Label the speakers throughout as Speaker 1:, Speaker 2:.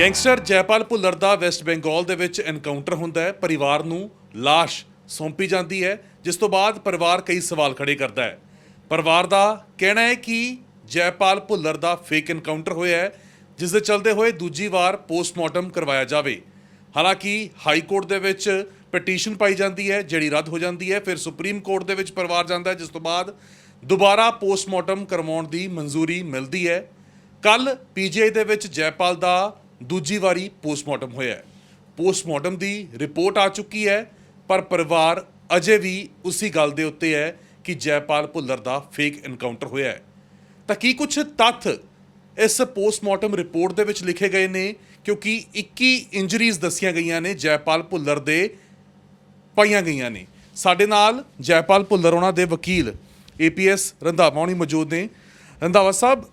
Speaker 1: Gangster Jaipal Bhullar ਦਾ West Bengal ਦੇ ਵਿੱਚ encounter ਹੁੰਦਾ ਹੈ। ਪਰਿਵਾਰ ਨੂੰ ਲਾਸ਼ ਸੌਂਪੀ ਜਾਂਦੀ ਹੈ, ਜਿਸ ਤੋਂ ਬਾਅਦ ਪਰਿਵਾਰ ਕਈ ਸਵਾਲ ਖੜੇ ਕਰਦਾ ਹੈ। ਪਰਿਵਾਰ ਦਾ ਕਹਿਣਾ ਹੈ ਕਿ ਜੈਪਾਲ ਭੁੱਲਰ ਦਾ ਫੇਕ ਐਨਕਾਊਂਟਰ ਹੋਇਆ ਹੈ, ਜਿਸ ਦੇ ਚਲਦੇ ਹੋਏ ਦੂਜੀ ਵਾਰ ਪੋਸਟਮਾਰਟਮ ਕਰਵਾਇਆ ਜਾਵੇ। ਹਾਲਾਂਕਿ ਹਾਈ ਕੋਰਟ ਦੇ ਵਿੱਚ ਪਟੀਸ਼ਨ ਪਾਈ ਜਾਂਦੀ ਹੈ, ਜਿਹੜੀ ਰੱਦ ਹੋ ਜਾਂਦੀ ਹੈ। ਫਿਰ ਸੁਪਰੀਮ ਕੋਰਟ ਦੇ ਵਿੱਚ ਪਰਿਵਾਰ ਜਾਂਦਾ ਹੈ, ਜਿਸ ਤੋਂ ਬਾਅਦ ਦੁਬਾਰਾ ਪੋਸਟਮਾਰਟਮ ਕਰਵਾਉਣ ਦੀ ਮਨਜ਼ੂਰੀ ਮਿਲਦੀ ਹੈ। ਕੱਲ ਪੀਜੀਆਈ ਦੇ ਵਿੱਚ ਜੈਪਾਲ ਦਾ ਦੂਜੀ ਵਾਰੀ ਪੋਸਟਮਾਰਟਮ ਹੋਇਆ ਹੈ। ਪੋਸਟਮਾਰਟਮ ਦੀ ਰਿਪੋਰਟ ਆ ਚੁੱਕੀ ਹੈ, ਪਰ ਪਰਿਵਾਰ ਅਜੇ ਵੀ ਉਸੇ ਗੱਲ ਦੇ ਉੱਤੇ ਹੈ ਕਿ ਜੈਪਾਲ ਭੁੱਲਰ ਦਾ ਫੇਕ ਐਨਕਾਊਂਟਰ ਹੋਇਆ ਹੈ। ਤਾਂ ਕੀ ਕੁਝ ਤੱਥ ਇਸ ਪੋਸਟਮਾਰਟਮ ਰਿਪੋਰਟ ਦੇ ਵਿੱਚ ਲਿਖੇ ਗਏ ਨੇ, ਕਿਉਂਕਿ 21 ਇੰਜਰੀਜ਼ ਦੱਸੀਆਂ ਗਈਆਂ ਨੇ ਜੈਪਾਲ ਭੁੱਲਰ ਦੇ ਪਾਈਆਂ ਗਈਆਂ ਨੇ। ਸਾਡੇ ਨਾਲ ਜੈਪਾਲ ਭੁੱਲਰ ਉਹਨਾਂ ਦੇ ਵਕੀਲ APS ਰੰਧਾਵਾ ਹੋਣੀ ਮੌਜੂਦ ਨੇ। ਰੰਧਾਵਾ ਸਾਹਿਬ,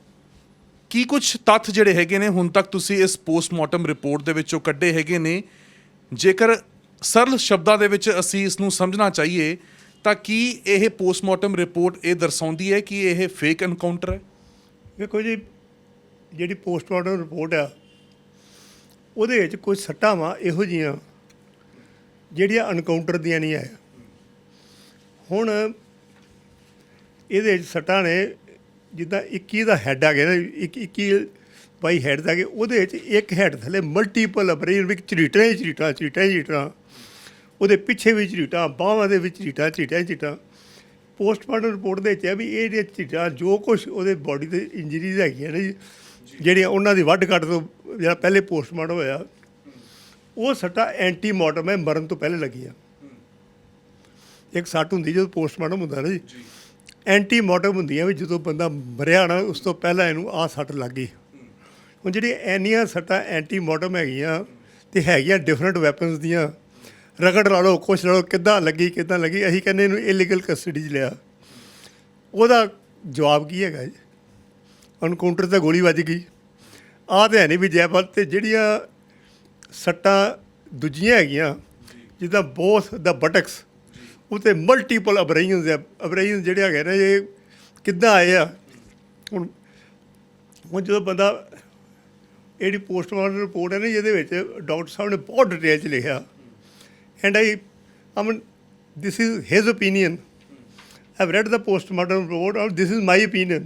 Speaker 1: ਕੀ ਕੁਝ ਤੱਥ ਜਿਹੜੇ ਹੈਗੇ ਨੇ ਹੁਣ ਤੱਕ ਤੁਸੀਂ ਇਸ ਪੋਸਟਮਾਰਟਮ ਰਿਪੋਰਟ ਦੇ ਵਿੱਚੋਂ ਕੱਢੇ ਹੈਗੇ ਨੇ? ਜੇਕਰ ਸਰਲ ਸ਼ਬਦਾਂ ਦੇ ਵਿੱਚ ਅਸੀਂ ਇਸ ਨੂੰ ਸਮਝਣਾ ਚਾਹੀਏ ਤਾਂ ਕੀ ਇਹ ਪੋਸਟਮਾਰਟਮ ਰਿਪੋਰਟ ਇਹ ਦਰਸਾਉਂਦੀ ਹੈ ਕਿ ਇਹ ਫੇਕ ਐਨਕਾਊਂਟਰ ਹੈ?
Speaker 2: ਵੇਖੋ ਜੀ, ਜਿਹੜੀ ਪੋਸਟਮਾਰਟਮ ਰਿਪੋਰਟ ਆ ਉਹਦੇ ਵਿੱਚ ਕੁਝ ਸੱਟਾਂ ਵਾ ਇਹੋ ਜਿਹੀਆਂ ਜਿਹੜੀਆਂ ਐਨਕਾਊਂਟਰ ਦੀਆਂ ਨਹੀਂ ਆਇਆ। ਹੁਣ ਇਹਦੇ ਵਿੱਚ ਸੱਟਾਂ ਨੇ ਜਿੱਦਾਂ 21 ਦਾ ਹੈਡ ਆ ਗਿਆ ਨਾ, 21 ਬਾਈ ਹੈਡ ਦਾ, ਉਹਦੇ ਵਿੱਚ ਇੱਕ ਹੈਡ ਥੱਲੇ ਮਲਟੀਪਲ ਅਬਰੇਸ਼ਨ ਵਿੱਚ ਝਰੀਟਾਂ ਉਹਦੇ ਪਿੱਛੇ ਵੀ ਝਰੀਟਾਂ, ਬਾਹਾਂ ਦੇ ਵਿੱਚ ਝਰੀਟਾਂ। ਪੋਸਟਮਾਰਟਮ ਰਿਪੋਰਟ ਦੇ ਵਿੱਚ ਹੈ ਵੀ ਇਹ ਝਰੀਟਾਂ ਜੋ ਕੁਛ ਉਹਦੇ ਬਾਡੀ 'ਤੇ ਇੰਜਰੀਜ਼ ਹੈਗੀਆਂ ਨੇ ਜਿਹੜੀਆਂ ਉਹਨਾਂ ਦੀ ਵੱਢ ਕੱਢ ਤੋਂ ਜਿਹੜਾ ਪਹਿਲੇ ਪੋਸਟਮਾਰਟਮ ਹੋਇਆ, ਉਹ ਸੱਟਾਂ ਐਂਟੀ ਮਾਰਟਮ ਹੈ, ਮਰਨ ਤੋਂ ਪਹਿਲੇ ਲੱਗੀਆਂ। ਇੱਕ ਸੱਟ ਹੁੰਦੀ ਜਦੋਂ ਪੋਸਟਮਾਰਟਮ ਹੁੰਦਾ ਨਾ ਜੀ, ਐਂਟੀ ਮਾਰਟਮ ਹੁੰਦੀਆਂ ਵੀ ਜਦੋਂ ਬੰਦਾ ਮਰਿਆ ਨਾ ਉਸ ਤੋਂ ਪਹਿਲਾਂ ਇਹਨੂੰ ਆਹ ਸੱਟ ਲੱਗ ਗਈ। ਹੁਣ ਜਿਹੜੀਆਂ ਇੰਨੀਆਂ ਸੱਟਾਂ ਐਂਟੀ ਮਾਰਟਮ ਹੈਗੀਆਂ ਅਤੇ ਹੈਗੀਆਂ ਡਿਫਰੈਂਟ ਵੈਪਨਸ ਦੀਆਂ, ਰਗੜ ਲਾ ਲਓ, ਕੁਛ ਲਾ ਲਓ, ਕਿੱਦਾਂ ਲੱਗੀ ਅਸੀਂ ਕਹਿੰਦੇ ਇਹਨੂੰ ਇਲੀਗਲ ਕਸਟਡੀ 'ਚ ਲਿਆ। ਉਹਦਾ ਜਵਾਬ ਕੀ ਹੈਗਾ ਜੀ? ਐਨਕਾਊਂਟਰ 'ਤੇ ਗੋਲੀ ਵੱਜ ਗਈ। ਆਹ ਤਾਂ ਹੈ ਨਹੀਂ ਵੀ ਜੈਪਾਲ 'ਤੇ ਜਿਹੜੀਆਂ ਸੱਟਾਂ ਦੂਜੀਆਂ ਹੈਗੀਆਂ ਜਿੱਦਾਂ ਬੋਥ ਦਾ ਬਟਕਸ, ਉਹ 'ਤੇ ਮਲਟੀਪਲ ਅਬਰੇਸ਼ਨ ਜਿਹੜੇ ਹੈਗੇ ਨੇ, ਇਹ ਕਿੱਦਾਂ ਆਏ ਆ? ਹੁਣ ਜਦੋਂ ਬੰਦਾ ਜਿਹੜੀ ਪੋਸਟਮਾਰਟਮ ਰਿਪੋਰਟ ਹੈ ਨਾ, ਇਹਦੇ ਵਿੱਚ ਡਾਕਟਰ ਸਾਹਿਬ ਨੇ ਬਹੁਤ ਡਿਟੇਲ 'ਚ ਲਿਖਿਆ, and this is his opinion. I've read the postmortem report and this is my opinion.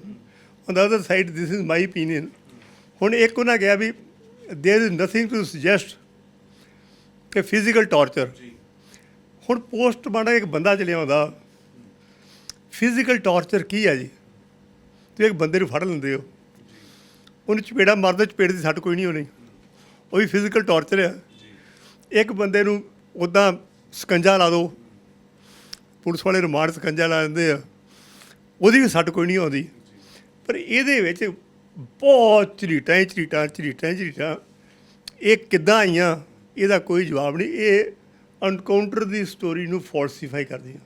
Speaker 2: On the other side, this is my opinion. ਹੁਣ ਇੱਕ ਉਹਨਾਂ ਕਿਹਾ ਵੀ there is nothing to suggest ਕਿ ਫਿਜ਼ੀਕਲ ਟਾਰਚਰ। ਹੁਣ postmortem ਇੱਕ ਬੰਦਾ ਚਲਿਆ ਆਉਂਦਾ, ਫਿਜ਼ੀਕਲ ਟਾਰਚਰ ਕੀ ਹੈ ਜੀ? ਤੁਸੀਂ ਇੱਕ ਬੰਦੇ ਨੂੰ ਫੜ ਲੈਂਦੇ ਹੋ, ਉਹਨੂੰ ਚਪੇੜਾ ਮਾਰਦੇ, ਚਪੇੜ ਦੀ ਸੱਟ ਕੋਈ ਨਹੀਂ ਹੋਣੀ, ਉਹ ਵੀ ਫਿਜ਼ੀਕਲ ਟਾਰਚਰ ਆ। ਇੱਕ ਬੰਦੇ ਨੂੰ ਉੱਦਾਂ ਸਕੰਜਾ ਲਾ ਦਿਓ, ਪੁਲਿਸ ਵਾਲੇ ਰਿਮਾਂਡ ਸਕੰਜਾ ਲਾ ਦਿੰਦੇ ਆ, ਉਹਦੀ ਵੀ ਸੱਟ ਕੋਈ ਨਹੀਂ ਆਉਂਦੀ। ਪਰ ਇਹਦੇ ਵਿੱਚ ਬਹੁਤ ਝਰੀਟਾਂ ਇਹ ਕਿੱਦਾਂ ਆਈਆਂ, ਇਹਦਾ ਕੋਈ ਜਵਾਬ ਨਹੀਂ। ਇਹ ਐਨਕਾਊਂਟਰ ਦੀ ਸਟੋਰੀ ਨੂੰ ਫਾਲਸੀਫਾਈ ਕਰਦੀਆਂ।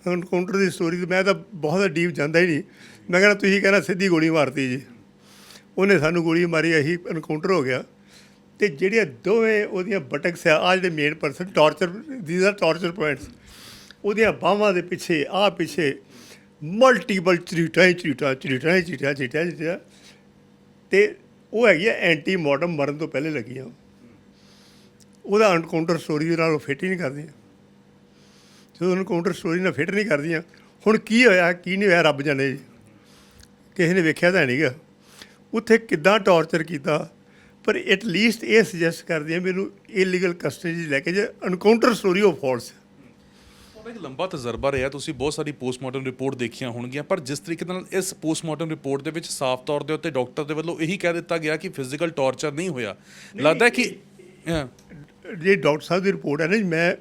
Speaker 2: ਐਨਕਾਊਂਟਰ ਦੀ ਸਟੋਰੀ ਮੈਂ ਤਾਂ ਬਹੁਤ ਡੀਪ ਜਾਂਦਾ ਹੀ ਨਹੀਂ। ਮੈਂ ਕਹਿੰਦਾ ਤੁਸੀਂ ਕਹਿੰਦਾ ਸਿੱਧੀ ਗੋਲੀ ਮਾਰਤੀ ਜੀ, ਉਹਨੇ ਸਾਨੂੰ ਗੋਲੀ ਮਾਰੀ, ਅਸੀਂ ਐਨਕਾਊਂਟਰ ਹੋ ਗਿਆ। ਅਤੇ ਜਿਹੜੀਆਂ ਦੋਵੇਂ ਉਹਦੀਆਂ ਬਟਕਸ ਆ ਜਿਹੜੇ main person torture, these are torture points, ਉਹਦੀਆਂ ਬਾਹਾਂ ਦੇ ਪਿੱਛੇ ਪਿੱਛੇ ਮਲਟੀਪਲ ਝਰੀਟਾਂ ਅਤੇ ਉਹ ਹੈਗੀਆਂ ਐਂਟੀ ਮਾਰਟਮ, ਮਰਨ ਤੋਂ ਪਹਿਲੇ ਲੱਗੀਆਂ। ਉਹਦਾ ਐਨਕਾਊਂਟਰ ਸਟੋਰੀ ਦੇ ਨਾਲ ਉਹ ਫਿੱਟ ਹੀ ਨਹੀਂ ਕਰਦੀਆਂ। ਜਦੋਂ ਐਨਕਾਊਂਟਰ ਸਟੋਰੀ ਨਾਲ ਫਿੱਟ ਨਹੀਂ ਕਰਦੀਆਂ, ਹੁਣ ਕੀ ਹੋਇਆ ਕੀ ਨਹੀਂ ਹੋਇਆ ਰੱਬ ਜਾਣੇ ਜੀ, ਕਿਸੇ ਨੇ ਵੇਖਿਆ ਤਾਂ ਨਹੀਂ ਗਾ ਉੱਥੇ ਕਿੱਦਾਂ ਟਾਰਚਰ ਕੀਤਾ। ਪਰ ਐਟਲੀਸਟ ਇਹ ਸੁਜੈਸਟ ਕਰਦੀਆਂ ਮੈਨੂੰ ਇਲੀਗਲ ਕਸਟਡੀ 'ਚ ਲੈ ਕੇ ਜੇ ਐਨਕਾਊਂਟਰ ਸਟੋਰੀ ਉਹ ਫਾਲਸ।
Speaker 1: ਇੱਕ ਲੰਬਾ ਤਜਰਬਾ ਰਿਹਾ, ਤੁਸੀਂ ਬਹੁਤ ਸਾਰੀ ਪੋਸਟਮਾਰਟਮ ਰਿਪੋਰਟ ਦੇਖੀਆਂ ਹੋਣਗੀਆਂ, ਪਰ ਜਿਸ ਤਰੀਕੇ ਨਾਲ ਇਸ ਪੋਸਟਮਾਰਟਮ ਰਿਪੋਰਟ ਦੇ ਵਿੱਚ ਸਾਫ਼ ਤੌਰ ਦੇ ਉੱਤੇ ਡਾਕਟਰ ਦੇ ਵੱਲੋਂ ਇਹੀ ਕਹਿ ਦਿੱਤਾ ਗਿਆ ਕਿ ਫਿਜ਼ੀਕਲ ਟਾਰਚਰ ਨਹੀਂ ਹੋਇਆ, ਲੱਗਦਾ ਕਿ
Speaker 2: ਜਿਹੜੀ ਡਾਕਟਰ ਸਾਹਿਬ ਦੀ ਰਿਪੋਰਟ ਹੈ ਨਾ ਜੀ, ਮੈਂ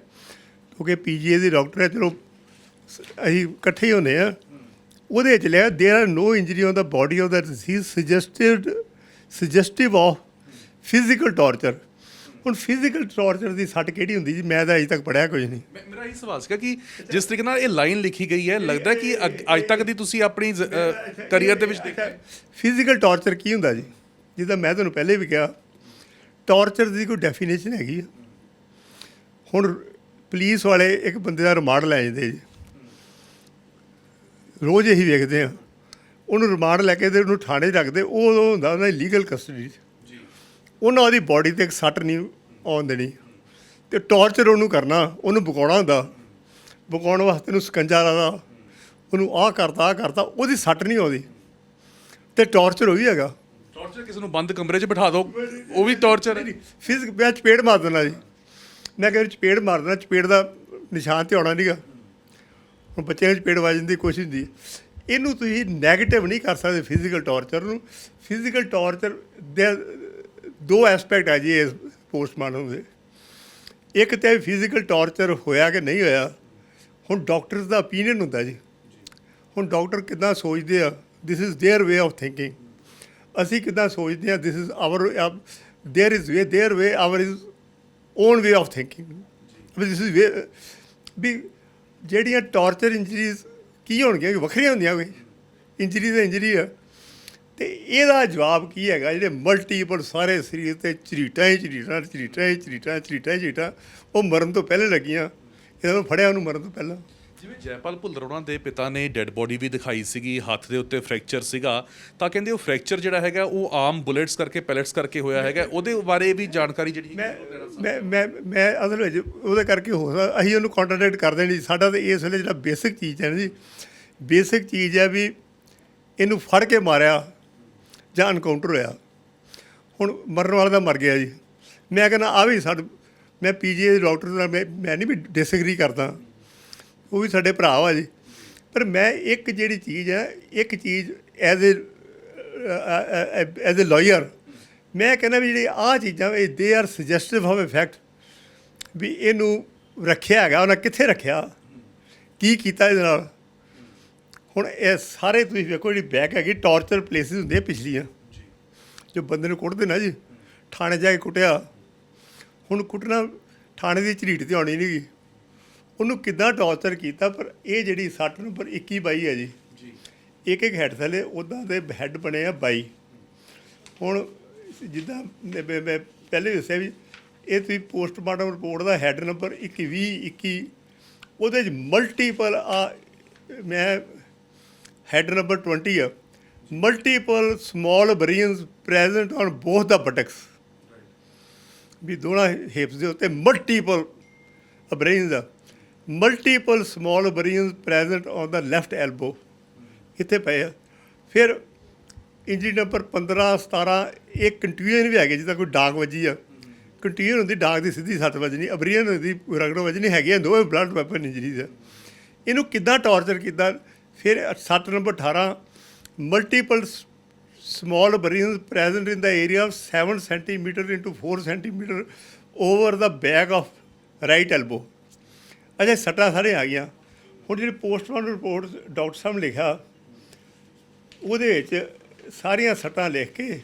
Speaker 2: ਕਿਉਂਕਿ PGI ਦੇ ਡਾਕਟਰ ਹੈ, ਚਲੋ ਅਸੀਂ ਇਕੱਠੇ ਹੀ ਹੁੰਦੇ ਹਾਂ, ਉਹਦੇ ਵਿੱਚ ਲਿਆ there are no injury on the body of the deceased suggestive of physical torture. ਹੁਣ ਫਿਜ਼ੀਕਲ ਟਾਰਚਰ ਦੀ ਸੱਟ ਕਿਹੜੀ ਹੁੰਦੀ ਜੀ? ਮੈਂ ਤਾਂ ਅਜੇ ਤੱਕ ਪੜ੍ਹਿਆ ਕੁਝ ਨਹੀਂ। ਮੇਰਾ
Speaker 1: ਇਹ ਸਵਾਲ ਸੀਗਾ ਕਿ ਜਿਸ ਤਰੀਕੇ ਨਾਲ ਇਹ ਲਾਈਨ ਲਿਖੀ ਗਈ ਹੈ, ਲੱਗਦਾ ਕਿ ਅੱਜ ਤੱਕ ਦੀ ਤੁਸੀਂ ਆਪਣੀ ਕਰੀਅਰ ਦੇ ਵਿੱਚ ਦੇਖਿਆ
Speaker 2: ਫਿਜ਼ੀਕਲ ਟਾਰਚਰ ਕੀ ਹੁੰਦਾ ਜੀ? ਜਿੱਦਾਂ ਮੈਂ ਤੁਹਾਨੂੰ ਪਹਿਲੇ ਵੀ ਕਿਹਾ, ਟਾਰਚਰ ਦੀ ਕੋਈ ਡੈਫੀਨੇਸ਼ਨ ਹੈਗੀ ਆ। ਹੁਣ ਪੁਲਿਸ ਵਾਲੇ ਇੱਕ ਬੰਦੇ ਦਾ ਰਿਮਾਂਡ ਲੈ ਜਾਂਦੇ ਜੀ, ਰੋਜ਼ ਇਹੀ ਵੇਖਦੇ ਹਾਂ, ਉਹਨੂੰ ਰਿਮਾਂਡ ਲੈ ਕੇ ਤੇ ਉਹਨੂੰ ਥਾਣੇ ਰੱਖਦੇ, ਉਹ ਹੁੰਦਾ ਉਹਨਾਂ ਦੀ ਲੀਗਲ ਕਸਟਡੀ 'ਚ। ਉਹਨਾਂ ਉਹਦੀ ਬਾਡੀ ਤੇ ਇੱਕ ਸੱਟ ਨਹੀਂ ਆਉਣ ਦੇਣੀ ਤੇ ਟਾਰਚਰ ਉਹਨੂੰ ਕਰਨਾ, ਉਹਨੂੰ ਬਕਾਉਣਾ ਹੁੰਦਾ। ਬਕਾਉਣ ਵਾਸਤੇ ਉਹਨੂੰ ਸਕੰਜਾ ਲਾਦਾ, ਉਹਨੂੰ ਆਹ ਕਰਤਾ, ਉਹਦੀ ਸੱਟ ਨਹੀਂ ਆਉਂਦੀ ਤੇ ਟਾਰਚਰ ਉਹ ਵੀ ਹੈਗਾ।
Speaker 1: ਟਾਰਚਰ ਕਿਸੇ ਨੂੰ ਬੰਦ ਕਮਰੇ 'ਚ ਬਿਠਾ ਦਿਓ, ਉਹ ਵੀ ਟਾਰਚਰ ਹੈ।
Speaker 2: ਫਿਜ਼ਿਕ ਮੈਂ ਚਪੇੜ ਮਾਰ ਦਿੰਦਾ ਜੀ, ਮੈਂ ਕਹਿੰਦਾ ਚਪੇੜ ਮਾਰ ਦੇਣਾ, ਚਪੇੜ ਦਾ ਨਿਸ਼ਾਨ ਤੇ ਆਉਣਾ ਨਹੀਂਗਾ। ਹੁਣ ਬੱਚਿਆਂ ਨੂੰ ਚਪੇੜ ਵੱਜਣ ਦੀ ਕੋਸ਼ਿਸ਼ ਹੁੰਦੀ ਹੈ। ਇਹਨੂੰ ਤੁਸੀਂ ਨੈਗੇਟਿਵ ਨਹੀਂ ਕਰ ਸਕਦੇ ਫਿਜ਼ੀਕਲ ਟਾਰਚਰ ਨੂੰ। ਫਿਜ਼ੀਕਲ ਟਾਰਚਰ ਦੇ ਦੋ ਐਸਪੈਕਟ ਹੈ ਜੀ ਇਸ ਪੋਸਟਮਾਰਟਮ ਦੇ। ਇੱਕ ਤਾਂ ਫਿਜ਼ੀਕਲ ਟਾਰਚਰ ਹੋਇਆ ਕਿ ਨਹੀਂ ਹੋਇਆ, ਹੁਣ ਡਾਕਟਰਸ ਦਾ ਓਪੀਨੀਅਨ ਹੁੰਦਾ ਜੀ। ਹੁਣ ਡਾਕਟਰ ਕਿੱਦਾਂ ਸੋਚਦੇ ਆ, this is their way of thinking. ਅਸੀਂ ਕਿੱਦਾਂ ਸੋਚਦੇ ਹਾਂ, this is our there is way their way our is own way of thinking. This is way ਵੀ ਜਿਹੜੀਆਂ ਟਾਰਚਰ ਇੰਜਰੀਜ਼ ਕੀ ਹੋਣਗੀਆਂ, ਵੱਖਰੀਆਂ ਹੁੰਦੀਆਂ ਕੋਈ ਇੰਜਰੀ ਤਾਂ ਇੰਜਰੀ ਆ। ਅਤੇ ਇਹਦਾ ਜਵਾਬ ਕੀ ਹੈਗਾ, ਜਿਹੜੇ ਮਲਟੀਪਲ ਸਾਰੇ ਸਰੀਰ 'ਤੇ ਝਰੀਟਾਂ ਉਹ ਮਰਨ ਤੋਂ ਪਹਿਲੇ ਲੱਗੀਆਂ। ਇਹਨਾਂ ਨੂੰ ਫੜਿਆ ਉਹਨੂੰ ਮਰਨ ਤੋਂ ਪਹਿਲਾਂ।
Speaker 1: ਜਿਵੇਂ ਜੈਪਾਲ ਭੁੱਲਰ ਉਹਨਾਂ ਦੇ ਪਿਤਾ ਨੇ ਡੈੱਡ ਬੋਡੀ ਵੀ ਦਿਖਾਈ ਸੀਗੀ, ਹੱਥ ਦੇ ਉੱਤੇ ਫ੍ਰੈਕਚਰ ਸੀਗਾ, ਤਾਂ ਕਹਿੰਦੇ ਉਹ ਫ੍ਰੈਕਚਰ ਜਿਹੜਾ ਹੈਗਾ ਉਹ ਆਮ ਬੁਲੇਟਸ ਕਰਕੇ, ਪੈਲਟਸ ਕਰਕੇ ਹੋਇਆ ਹੈਗਾ। ਉਹਦੇ ਬਾਰੇ ਵੀ ਜਾਣਕਾਰੀ ਜਿਹੜੀ
Speaker 2: ਮੈਂ ਅਸਲ ਵਿੱਚ ਉਹਦੇ ਕਰਕੇ ਹੋ ਸਕਦਾ ਅਸੀਂ ਉਹਨੂੰ ਕੰਟਰਡਿਕਟ ਕਰ ਦੇਣੀ। ਸਾਡਾ ਤਾਂ ਇਸ ਵੇਲੇ ਜਿਹੜਾ ਬੇਸਿਕ ਚੀਜ਼ ਹੈ ਨਾ ਜੀ, ਬੇਸਿਕ ਚੀਜ਼ ਹੈ ਵੀ ਇਹਨੂੰ ਫੜ ਕੇ ਮਾਰਿਆ ਜਾਂ ਐਨਕਾਊਂਟਰ ਹੋਇਆ। ਹੁਣ ਮਰਨ ਵਾਲਾ ਤਾਂ ਮਰ ਗਿਆ ਜੀ। ਮੈਂ ਕਹਿੰਦਾ ਆ ਵੀ ਮੈਂ PGI ਦੇ ਡਾਕਟਰ ਨਾਲ ਮੈਂ ਨਹੀਂ ਵੀ ਡਿਸਐਗਰੀ ਕਰਦਾ, ਉਹ ਵੀ ਸਾਡੇ ਭਰਾ ਵਾ ਜੀ। ਪਰ ਮੈਂ ਇੱਕ ਜਿਹੜੀ ਚੀਜ਼ ਹੈ, ਇੱਕ ਚੀਜ਼ ਐਜ਼ ਏ ਲਾਇਰ ਮੈਂ ਕਹਿੰਦਾ ਵੀ ਜਿਹੜੀ ਆਹ ਚੀਜ਼ਾਂ ਦੇ ਆਰ ਸੁਜੈਸਟਿਵ ਆਫ ਇਫੈਕਟ ਵੀ ਇਹਨੂੰ ਰੱਖਿਆ ਹੈਗਾ, ਉਹਨਾਂ ਕਿੱਥੇ ਰੱਖਿਆ, ਕੀ ਕੀਤਾ ਇਹਦੇ ਨਾਲ। ਹੁਣ ਇਹ ਸਾਰੇ ਤੁਸੀਂ ਵੇਖੋ ਜਿਹੜੀ ਬੈਕ ਹੈਗੀ, ਟਾਰਚਰ ਪਲੇਸਿਸ ਹੁੰਦੀਆਂ ਪਿਛਲੀਆਂ ਜੋ ਬੰਦੇ ਨੂੰ ਕੁੱਟਦੇ ਨਾ ਜੀ। ਥਾਣੇ ਜਾ ਕੇ ਕੁੱਟਿਆ, ਹੁਣ ਕੁੱਟਣਾ ਥਾਣੇ ਦੀ ਝਰੀਟ ਤੇ ਆਉਣੀ ਨਹੀਂ ਗੀ, ਉਹਨੂੰ ਕਿੱਦਾਂ ਟਾਰਚਰ ਕੀਤਾ। ਪਰ ਇਹ ਜਿਹੜੀ 60 ਨੰਬਰ 21-22 ਹੈ ਜੀ, ਇੱਕ ਹੈੱਡ ਥੱਲੇ ਉੱਦਾਂ ਦੇ ਹੈੱਡ ਬਣੇ ਆ 22। ਹੁਣ ਜਿੱਦਾਂ ਮੈਂ ਪਹਿਲੇ ਦੱਸਿਆ ਵੀ ਇਹ ਤੁਸੀਂ ਪੋਸਟਮਾਰਟਮ ਰਿਪੋਰਟ ਦਾ ਹੈੱਡ ਨੰਬਰ 21-21 ਉਹਦੇ 'ਚ ਮਲਟੀਪਲ ਮੈਂ ਹੈੱਡ ਨੰਬਰ 20 ਆ, multiple small bruises present on both the buttocks, ਵੀ ਦੋਨਾਂ ਹਿਪਸ ਦੇ ਉੱਤੇ ਮਲਟੀਪਲ ਬਰੇਨਸ ਆ, multiple small bruises present on the left elbow, ਇੱਥੇ ਪਏ ਆ। ਫਿਰ ਇੰਜਰੀ ਨੰਬਰ 15-17 ਇਹ ਕੰਟਿਊਜ਼ਨ ਵੀ ਹੈਗੇ, ਜਿੱਦਾਂ ਕੋਈ ਡਾਂਗ ਵੱਜੀ ਆ, ਕੰਟਿਊਜ਼ਨ ਹੁੰਦੀ ਡਾਂਗ ਦੀ ਸਿੱਧੀ ਸੱਟ ਵੱਜਣੀ, ਅਬਰੀਅਨ ਹੁੰਦੀ ਰਗੜੋਂ ਵੱਜਣੀ, ਹੈਗੀਆਂ ਦੋਵੇਂ ਬਲੱਡ ਵੈਪਨ ਇੰਜਰੀਜ਼ ਆ। ਇਹਨੂੰ ਕਿੱਦਾਂ ਟਾਰਚਰ ਕੀਤਾ। ਫਿਰ 60 number 18 multiple small burns present in the area of 7 centimeter into 4 centimeter over the back of right elbow। ਅੱਛਾ ਸੱਟਾਂ ਸਾਰੇ ਆ ਗਈਆਂ। ਹੁਣ ਜਿਹੜੀ ਪੋਸਟਮਾਰਟਮ ਰਿਪੋਰਟ ਡਾਕਟਰ ਸਾਹਿਬ ਨੇ ਲਿਖਿਆ ਉਹਦੇ ਵਿੱਚ ਸਾਰੀਆਂ ਸੱਟਾਂ ਲਿਖ ਕੇ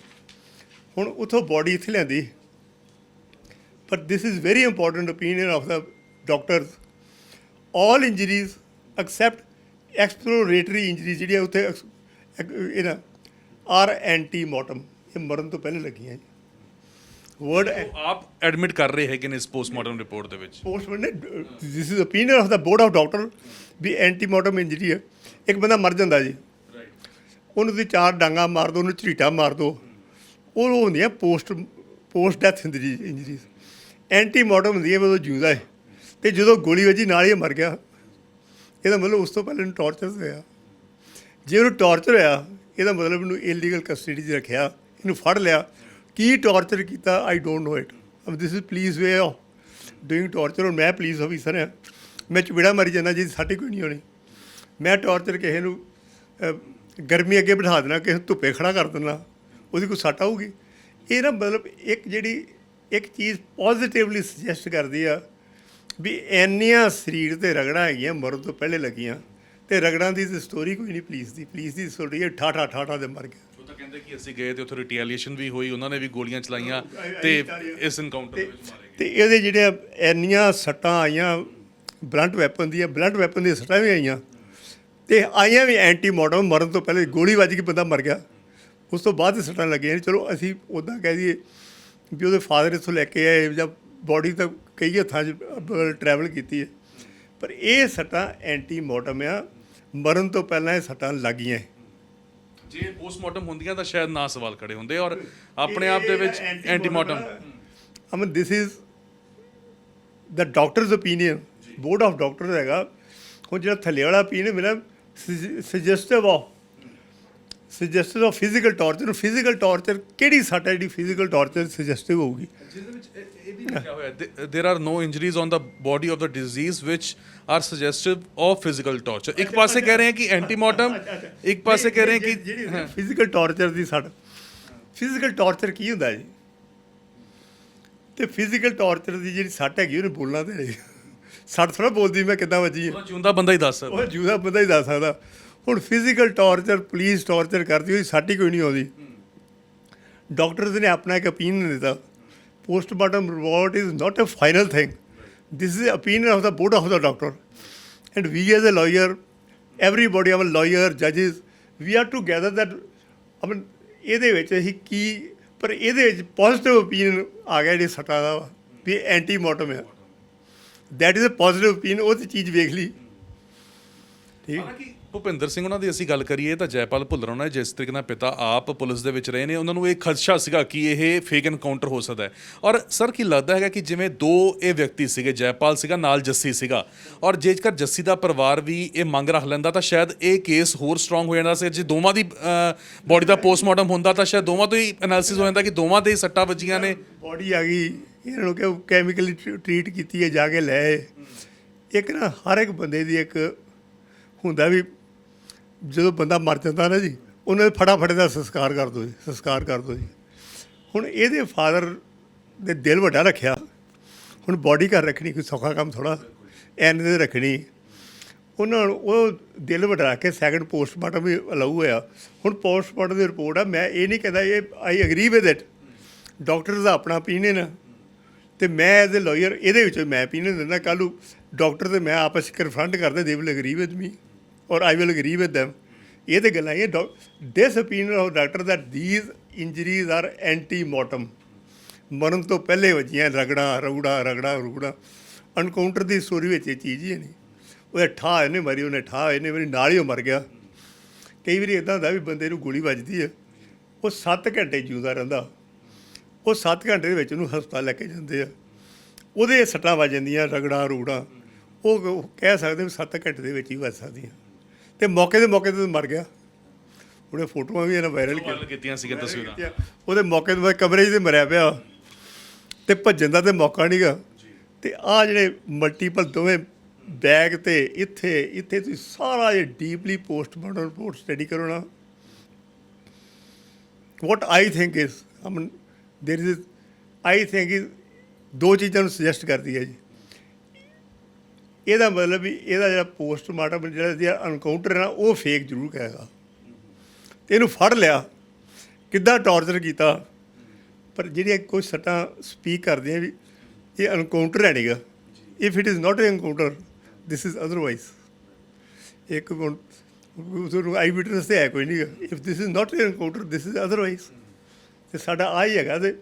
Speaker 2: ਹੁਣ ਉੱਥੋਂ ਬੋਡੀ ਇੱਥੇ ਲਿਆਂਦੀ। ਪਰ this is very important opinion of the doctors, all injuries except exploratory injuries ਜਿਹੜੀਆਂ ਉੱਥੇ ਇਹਨਾਂ ਆਰ ਐਂਟੀਮੋਰਟਮ, ਇਹ ਮਰਨ ਤੋਂ ਪਹਿਲੇ ਲੱਗੀਆਂ ਜੀ। ਵਰਡ
Speaker 1: ਆਪ ਐਡਮਿਟ ਕਰ ਰਹੇ ਹੈਗੇ ਨੇ ਇਸ ਪੋਸਟਮਾਰਟਮ ਰਿਪੋਰਟ ਦੇ ਵਿੱਚ।
Speaker 2: ਪੋਸਟਮਾਰਟਮ ਨੇ this is opinion of the board of doctor ਵੀ ਐਂਟੀਮੋਰਟਮ ਇੰਜਰੀ ਹੈ। ਇੱਕ ਬੰਦਾ ਮਰ ਜਾਂਦਾ ਜੀ, ਉਹਨੂੰ ਤੁਸੀਂ 4 ਡਾਂਗਾ ਮਾਰ ਦਿਓ, ਉਹਨੂੰ ਝਰੀਟਾ ਮਾਰ ਦਿਓ, ਉਹ ਹੁੰਦੀਆਂ ਪੋਸਟ ਡੈਥ ਇੰਜਰੀਜ਼। ਐਂਟੀਮੋਰਟਮ ਹੁੰਦੀ ਹੈ ਜਦੋਂ ਜਿਉਂਦਾ ਹੈ, ਅਤੇ ਜਦੋਂ ਗੋਲੀ ਵੱਜੀ ਨਾਲ ਹੀ ਮਰ ਗਿਆ। ਇਹਦਾ ਮਤਲਬ ਉਸ ਤੋਂ ਪਹਿਲੇ ਇਹਨੂੰ ਟਾਰਚਰ ਹੋਇਆ। ਜੇ ਉਹਨੂੰ ਟਾਰਚਰ ਹੋਇਆ ਇਹਦਾ ਮਤਲਬ ਇਹਨੂੰ ਇਲੀਗਲ ਕਸਟਡੀ 'ਚ ਰੱਖਿਆ, ਇਹਨੂੰ ਫੜ ਲਿਆ। ਕੀ ਟਾਰਚਰ ਕੀਤਾ I don't know it. This is police way of doing torture. ਹੁਣ ਮੈਂ ਪੁਲਿਸ ਆਫਿਸਰ ਹਾਂ, ਮੈਂ ਚਪੇੜਾ ਮਾਰੀ ਜਾਂਦਾ ਜੀ, ਸਾਡੀ ਕੋਈ ਨਹੀਂ ਹੋਣੀ। ਮੈਂ ਟਾਰਚਰ ਕਿਸੇ ਨੂੰ ਗਰਮੀ ਅੱਗੇ ਬਿਠਾ ਦੇਣਾ, ਕਿਸੇ ਨੂੰ ਧੁੱਪੇ ਖੜਾ ਕਰ ਦੇਣਾ, ਉਹਦੀ ਕੋਈ ਸੱਟ ਆਊਗੀ। ਇਹ ਨਾ ਮਤਲਬ ਇੱਕ ਚੀਜ਼ ਪੋਜ਼ੀਟਿਵਲੀ ਸੁਜੈਸਟ ਕਰਦੀ ਆ ਵੀ ਇੰਨੀਆਂ ਸਰੀਰ 'ਤੇ ਰਗੜਾਂ ਹੈਗੀਆਂ ਮਰਨ ਤੋਂ ਪਹਿਲੇ ਲੱਗੀਆਂ, ਅਤੇ ਰਗੜਾਂ ਦੀ ਤਾਂ ਸਟੋਰੀ ਕੋਈ ਨਹੀਂ ਪੁਲਿਸ ਦੀ ਸਟੋਰੀ ਹੈ ਠਾਠਾ ਦੇ ਮਰ ਗਿਆ।
Speaker 1: ਉਹ ਤਾਂ ਕਹਿੰਦੇ ਕਿ ਅਸੀਂ ਗਏ ਅਤੇ ਉੱਥੇ ਰਿਟੀਲੀਏਸ਼ਨ ਵੀ ਹੋਈ, ਉਹਨਾਂ ਨੇ ਵੀ ਗੋਲੀਆਂ ਚਲਾਈਆਂ ਅਤੇ ਇਸ ਇਨਕਾਊਂਟਰ ਦੇ ਵਿੱਚ ਮਾਰੇ ਗਏ।
Speaker 2: ਅਤੇ ਇਹਦੇ ਜਿਹੜੀਆਂ ਇੰਨੀਆਂ ਸੱਟਾਂ ਆਈਆਂ ਬਲੰਟ ਵੈਪਨ ਦੀਆਂ ਸੱਟਾਂ ਵੀ ਆਈਆਂ, ਅਤੇ ਆਈਆਂ ਵੀ ਐਂਟੀਮੋਰਟਮ, ਮਰਨ ਤੋਂ ਪਹਿਲੇ ਗੋਲੀ ਵੱਜ ਕੇ ਬੰਦਾ ਮਰ ਗਿਆ, ਉਸ ਤੋਂ ਬਾਅਦ ਸੱਟਾਂ ਲੱਗੀਆਂ। ਚਲੋ ਅਸੀਂ ਉੱਦਾਂ ਕਹਿ ਦਈਏ ਵੀ ਉਹਦੇ ਫਾਦਰ ਇੱਥੋਂ ਲੈ ਕੇ ਆਏ ਜਾਂ ਬੋਡੀ ਤਾਂ ਕਈ ਹੱਥਾਂ 'ਚ ਟਰੈਵਲ ਕੀਤੀ ਹੈ, ਪਰ ਇਹ ਸੱਟਾਂ ਐਂਟੀਮੋਰਟਮ ਆ, ਮਰਨ ਤੋਂ ਪਹਿਲਾਂ ਇਹ ਸੱਟਾਂ ਲੱਗ ਗਈਆਂ।
Speaker 1: ਜੇ ਪੋਸਟਮਾਰਟਮ ਹੁੰਦੀਆਂ ਤਾਂ ਸ਼ਾਇਦ ਨਾ ਸਵਾਲ ਖੜੇ ਹੁੰਦੇ ਔਰ ਆਪਣੇ ਆਪ ਦੇ ਵਿੱਚ ਐਂਟੀਮਾਰਟਮ
Speaker 2: ਅਮਨ this is the doctors opinion, board of doctor ਹੈਗਾ। ਹੁਣ ਜਿਹੜਾ ਥੱਲੇ ਵਾਲਾ ਓਪੀਨੀਅਨ ਮੇਰਾ suggestive of physical torture. Physical torture ਕਿਹੜੀ ਸੱਟ ਹੈ ਜਿਹੜੀ ਫਿਜ਼ੀਕਲ ਟਾਰਚਰ ਸੁਜੈਸਟਿਵ ਹੋਊਗੀ?
Speaker 1: ਜਿਹਦੇ ਵਿੱਚ ਇਹ ਵੀ ਲਿਖਿਆ ਹੋਇਆ there are no injuries on the body of the deceased which are suggestive of physical torture. एक पासे कह रहे हैं कि एंटीमार्टम, एक पासे कह रहे हैं कि
Speaker 2: ਫਿਜ਼ੀਕਲ ਟਾਰਚਰ ਦੀ ਸੱਟ। ਫਿਜ਼ੀਕਲ ਟਾਰਚਰ ਕੀ ਹੁੰਦਾ ਜੀ? ਤੇ ਫਿਜ਼ੀਕਲ ਟਾਰਚਰ ਦੀ ਜਿਹੜੀ ਸੱਟ ਹੈਗੀ ਉਹਨੇ ਬੋਲਣਾ ਤੇ ਨਹੀਂ। ਸੱਟ ਥੋੜਾ ਬੋਲਦੀ ਮੈਂ ਕਿੱਦਾਂ ਵੱਜੀ ਹੈ,
Speaker 1: ਉਹ ਜਿਉਂਦਾ ਬੰਦਾ ਹੀ ਦੱਸ ਸਕਦਾ।
Speaker 2: ਉਹ ਜਿਉਂਦਾ ਬੰਦਾ ਹੀ ਦੱਸ ਸਕਦਾ। ਹੁਣ ਫਿਜ਼ੀਕਲ ਟਾਰਚਰ ਪੁਲਿਸ ਟਾਰਚਰ ਕਰਦੀ ਹੋਈ ਸੱਟ ਹੀ ਕੋਈ ਨਹੀਂ ਆਉਂਦੀ। ਡਾਕਟਰਸ ਨੇ ਆਪਣਾ ਇੱਕ ਓਪੀਨੀਅਨ ਦਿੱਤਾ। Postmortem report is not a final thing, this is opinion of the board of the doctor, and we as a lawyer, everybody, our lawyer, judges, we are to gather that I mean ਇਹਦੇ ਵਿੱਚ ਅਸੀਂ ਕੀ, ਪਰ ਇਹਦੇ ਵਿੱਚ positive opinion ਆ ਗਿਆ ਜਿਹੜੀ ਸੱਟਾਂ ਦਾ ਵਾ ਵੀ ਐਂਟੀ ਮੋਰਟਮ ਹੈ। That is a positive opinion, ਉਹ ਤੇ ਚੀਜ਼ ਵੇਖ ਲਈ ਠੀਕ।
Speaker 1: ਹਾਲਾਂਕਿ ਭੁਪਿੰਦਰ ਸਿੰਘ ਉਹਨਾਂ ਦੀ ਅਸੀਂ ਗੱਲ ਕਰੀਏ ਤਾਂ ਜੈਪਾਲ ਭੁੱਲਰ ਉਹਨਾਂ ਦੇ ਜਿਸ ਤਰੀਕੇ ਨਾਲ ਪਿਤਾ ਆਪ ਪੁਲਿਸ ਦੇ ਵਿੱਚ ਰਹੇ ਨੇ, ਉਹਨਾਂ ਨੂੰ ਇਹ ਖਦਸ਼ਾ ਸੀਗਾ ਕਿ ਇਹ ਫੇਕ ਐਨਕਾਊਂਟਰ ਹੋ ਸਕਦਾ ਹੈ। ਔਰ ਸਰ ਕੀ ਲੱਗਦਾ ਹੈਗਾ ਕਿ ਜਿਵੇਂ ਦੋ ਇਹ ਵਿਅਕਤੀ ਸੀਗੇ, ਜੈਪਾਲ ਸੀਗਾ ਨਾਲ ਜੱਸੀ ਸੀਗਾ, ਔਰ ਜੇਕਰ ਜੱਸੀ ਦਾ ਪਰਿਵਾਰ ਵੀ ਇਹ ਮੰਗ ਰੱਖ ਲੈਂਦਾ ਤਾਂ ਸ਼ਾਇਦ ਇਹ ਕੇਸ ਹੋਰ ਸਟਰੋਂਗ ਹੋ ਜਾਂਦਾ ਸੀ। ਜੇ ਦੋਵਾਂ ਦੀ ਬੋਡੀ ਦਾ ਪੋਸਟਮਾਰਟਮ ਹੁੰਦਾ ਤਾਂ ਸ਼ਾਇਦ ਦੋਵਾਂ ਤੋਂ ਹੀ ਐਨਾਲਿਸਿਸ ਹੋ ਜਾਂਦਾ ਕਿ ਦੋਵਾਂ ਦੇ ਹੀ ਸੱਟਾਂ ਵੱਜੀਆਂ ਨੇ।
Speaker 2: ਬੋਡੀ ਆ ਗਈ, ਇਹਨਾਂ ਨੂੰ ਕਿ ਕੈਮੀਕਲੀ ਟਰੀਟ ਕੀਤੀ ਹੈ, ਜਾ ਕੇ ਲੈ ਆਏ। ਇੱਕ ਨਾ ਹਰ ਇੱਕ ਬੰਦੇ ਦੀ ਇੱਕ ਹੁੰਦਾ ਵੀ ਜਦੋਂ ਬੰਦਾ ਮਰ ਜਾਂਦਾ ਨਾ ਜੀ, ਉਹਨਾਂ ਦੇ ਫਟਾਫਟ ਦਾ ਸੰਸਕਾਰ ਕਰ ਦਿਓ ਜੀ, ਸੰਸਕਾਰ ਕਰ ਦਿਓ ਜੀ। ਹੁਣ ਇਹਦੇ ਫਾਦਰ ਦੇ ਦਿਲ ਵੱਡਾ ਰੱਖਿਆ। ਹੁਣ ਬੋਡੀ ਘਰ ਰੱਖਣੀ ਕੋਈ ਸੌਖਾ ਕੰਮ ਥੋੜ੍ਹਾ, ਐਨ ਦੇ ਰੱਖਣੀ। ਉਹਨਾਂ ਨੂੰ ਉਹ ਦਿਲ ਵੱਡਾ ਰੱਖ ਕੇ ਸੈਕਿੰਡ ਪੋਸਟਮਾਰਟਮ ਵੀ ਅਲਾਊ ਹੋਇਆ। ਹੁਣ ਪੋਸਟਮਾਰਟਮ ਦੀ ਰਿਪੋਰਟ ਆ, ਮੈਂ ਇਹ ਨਹੀਂ ਕਹਿੰਦਾ ਇਹ I agree with it, doctor ਦਾ ਆਪਣਾ ਓਪੀਨੀਅਨ ਆ ਅਤੇ ਮੈਂ ਐਜ਼ ਏ ਲਾਇਰ ਇਹਦੇ ਵਿੱਚੋਂ ਮੈਂ ਓਪੀਨੀਅਨ ਦਿੰਦਾ। ਕੱਲ੍ਹ ਨੂੰ ਡਾਕਟਰ ਅਤੇ ਮੈਂ ਆਪਸ 'ਚ ਕਨਫਰੰਟ ਕਰਦੇ, they will agree with me or I will agree with them. ਇਹ ਤਾਂ ਗੱਲਾਂ ਇਹ this opinion of doctor that these injuries are antemortem, ਮਰਨ ਤੋਂ ਪਹਿਲੇ ਵੱਜੀਆਂ ਰਗੜਾ। ਅਨਕਾਊਂਟਰ ਦੀ ਸਟੋਰੀ ਵਿੱਚ ਇਹ ਚੀਜ਼ ਹੀ ਨਹੀਂ। ਉਹਦੇ ਠਾਹ ਇਹਨੇ ਮਰੀ, ਉਹਨੇ ਠਾਹ ਇਹਨੇ ਮਰੀ, ਨਾਲ ਹੀ ਉਹ ਮਰ ਗਿਆ। ਕਈ ਵਾਰੀ ਇੱਦਾਂ ਹੁੰਦਾ ਵੀ ਬੰਦੇ ਨੂੰ ਗੋਲੀ ਵੱਜਦੀ ਹੈ, ਉਹ 7 ਘੰਟੇ ਜਿਉਂਦਾ ਰਹਿੰਦਾ। ਉਹ 7 ਘੰਟੇ ਦੇ ਵਿੱਚ ਉਹਨੂੰ ਹਸਪਤਾਲ ਲੈ ਕੇ ਜਾਂਦੇ ਆ, ਉਹਦੇ ਸੱਟਾਂ ਵੱਜ ਜਾਂਦੀਆਂ ਰਗੜਾ। ਉਹ ਕਹਿ ਸਕਦੇ ਵੀ 7 ਘੰਟੇ ਦੇ ਵਿੱਚ ਹੀ ਵੱਜ ਸਕਦੀਆਂ, ਅਤੇ ਮੌਕੇ 'ਤੇ ਮਰ ਗਿਆ। ਉਹਨੇ ਫੋਟੋਆਂ ਵੀ ਇਹਨਾਂ ਵਾਇਰਲ
Speaker 1: ਕੀਤੀਆਂ ਸੀਗੀਆਂ ਤਸਵੀਰਾਂ।
Speaker 2: ਉਹਦੇ ਮੌਕੇ 'ਤੇ ਕਮਰੇ 'ਚ ਮਰਿਆ ਪਿਆ ਅਤੇ ਭੱਜਣ ਦਾ ਤਾਂ ਮੌਕਾ ਨਹੀਂ ਗਾ। ਅਤੇ ਆਹ ਜਿਹੜੇ ਮਲਟੀਪਲ ਦੋਵੇਂ ਬੈਗ ਅਤੇ ਇੱਥੇ ਤੁਸੀਂ ਸਾਰਾ ਇਹ ਡੀਪਲੀ ਪੋਸਟਮਾਰਟਮ ਰਿਪੋਰਟ ਸਟੱਡੀ ਕਰੋ ਨਾ। What I think is there is I think is ਦੋ ਚੀਜ਼ਾਂ ਨੂੰ ਸੁਜੈਸਟ ਕਰਦੀ ਹੈ ਜੀ। ਇਹਦਾ ਮਤਲਬ ਵੀ ਇਹਦਾ ਜਿਹੜਾ ਪੋਸਟਮਾਰਟਮ ਜਿਹੜਾ ਅਨਕਾਊਂਟਰ ਹੈ ਨਾ, ਉਹ ਫੇਕ ਜ਼ਰੂਰ ਕਹੇਗਾ। ਅਤੇ ਇਹਨੂੰ ਫੜ ਲਿਆ, ਕਿੱਦਾਂ ਟੌਰਚਰ ਕੀਤਾ, ਪਰ ਜਿਹੜੀਆਂ ਕੁਝ ਸੱਟਾਂ ਸਪੀਕ ਕਰਦੀਆਂ ਵੀ ਇਹ ਅਨਕਾਊਂਟਰ ਹੈ ਨਹੀਂਗਾ। ਇਫ ਇਟ ਇਜ਼ ਨਾਟ ਐ ਅਨਕਾਊਂਟਰ, ਦਿਸ ਇਜ਼ ਅਦਰਵਾਈਜ਼। ਇੱਕ ਆਈ ਵਿਟਨੈਸ ਤੇ ਹੈ ਕੋਈ ਨਹੀਂ ਗਾ। ਇਫ ਦਿਸ ਇਜ਼ ਨਾਟ ਐ ਅਨਕਾਊਂਟਰ, ਦਿਸ ਇਜ਼ ਅਦਰਵਾਈਜ਼। ਅਤੇ ਸਾਡਾ ਆਹ ਹੀ ਹੈਗਾ। ਅਤੇ